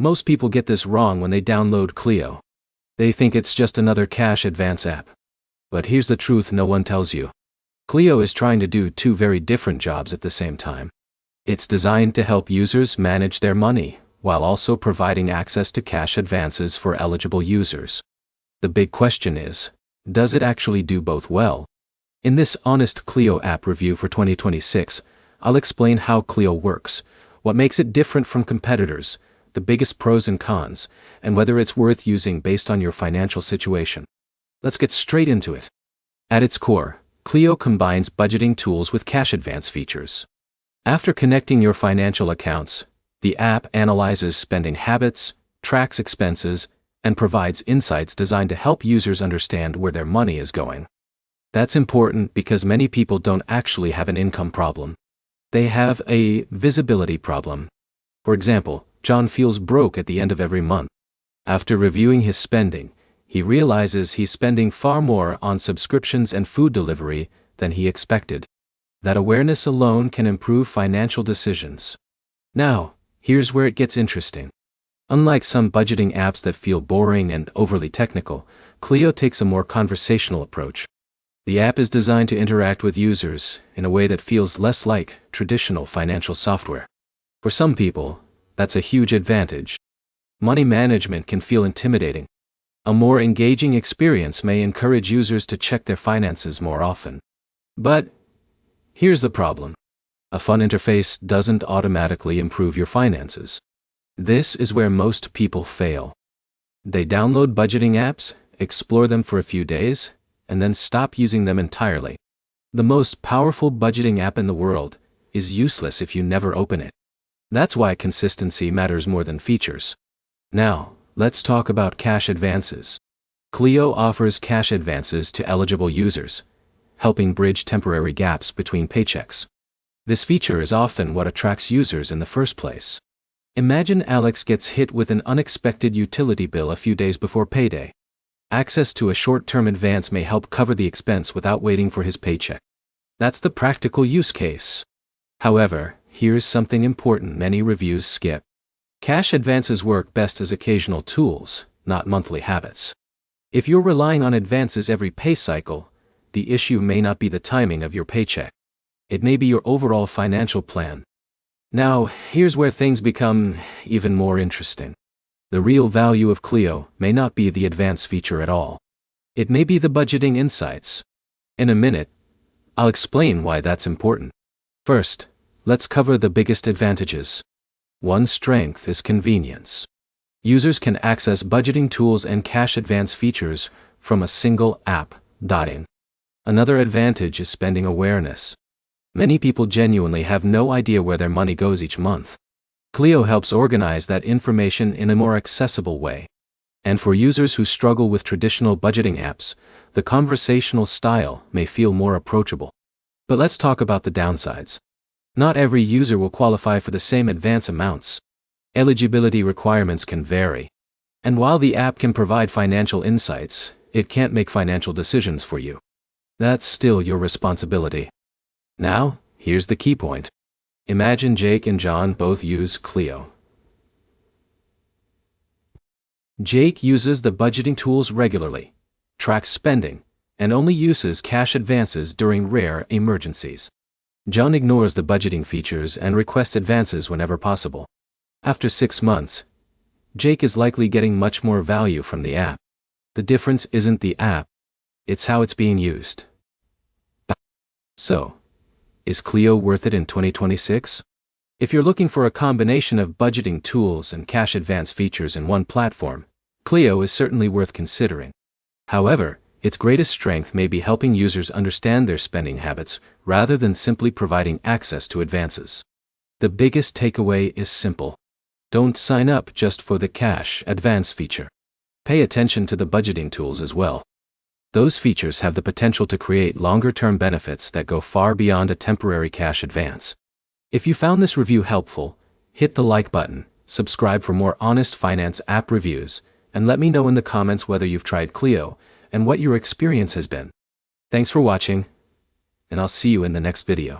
Most people get this wrong when they download Cleo. They think it's just another cash advance app. But here's the truth no one tells you. Cleo is trying to do two very different jobs at the same time. It's designed to help users manage their money, while also providing access to cash advances for eligible users. The big question is, does it actually do both well? In this Honest Cleo app review for 2026, I'll explain how Cleo works, what makes it different from competitors, the biggest pros and cons, and whether it's worth using based on your financial situation. Let's get straight into it. At its core, Cleo combines budgeting tools with cash advance features. After connecting your financial accounts, the app analyzes spending habits, tracks expenses, and provides insights designed to help users understand where their money is going. That's important because many people don't actually have an income problem. They have a visibility problem. For example, John feels broke at the end of every month. After reviewing his spending, he realizes he's spending far more on subscriptions and food delivery than he expected. That awareness alone can improve financial decisions. Now, here's where it gets interesting. Unlike some budgeting apps that feel boring and overly technical, Cleo takes a more conversational approach. The app is designed to interact with users in a way that feels less like traditional financial software. For some people, that's a huge advantage. Money management can feel intimidating. A more engaging experience may encourage users to check their finances more often. But here's the problem. A fun interface doesn't automatically improve your finances. This is where most people fail. They download budgeting apps, explore them for a few days, and then stop using them entirely. The most powerful budgeting app in the world is useless if you never open it. That's why consistency matters more than features. Now, let's talk about cash advances. Cleo offers cash advances to eligible users, helping bridge temporary gaps between paychecks. This feature is often what attracts users in the first place. Imagine Alex gets hit with an unexpected utility bill a few days before payday. Access to a short-term advance may help cover the expense without waiting for his paycheck. That's the practical use case. However, here's something important many reviews skip. Cash advances work best as occasional tools, not monthly habits. If you're relying on advances every pay cycle, the issue may not be the timing of your paycheck. It may be your overall financial plan. Now, here's where things become even more interesting. The real value of Cleo may not be the advance feature at all. It may be the budgeting insights. In a minute, I'll explain why that's important. First, let's cover the biggest advantages. One strength is convenience. Users can access budgeting tools and cash advance features from a single app. Another advantage is spending awareness. Many people genuinely have no idea where their money goes each month. Cleo helps organize that information in a more accessible way. And for users who struggle with traditional budgeting apps, the conversational style may feel more approachable. But let's talk about the downsides. Not every user will qualify for the same advance amounts. Eligibility requirements can vary. And while the app can provide financial insights, it can't make financial decisions for you. That's still your responsibility. Now, here's the key point. Imagine Jake and John both use Cleo. Jake uses the budgeting tools regularly, tracks spending, and only uses cash advances during rare emergencies. John ignores the budgeting features and requests advances whenever possible. After 6 months, Jake is likely getting much more value from the app. The difference isn't the app, it's how it's being used. So, is Cleo worth it in 2026? If you're looking for a combination of budgeting tools and cash advance features in one platform, Cleo is certainly worth considering. However, its greatest strength may be helping users understand their spending habits rather than simply providing access to advances. The biggest takeaway is simple. Don't sign up just for the cash advance feature. Pay attention to the budgeting tools as well. Those features have the potential to create longer-term benefits that go far beyond a temporary cash advance. If you found this review helpful, hit the like button, subscribe for more honest finance app reviews, and let me know in the comments whether you've tried Cleo and what your experience has been. Thanks for watching, and I'll see you in the next video.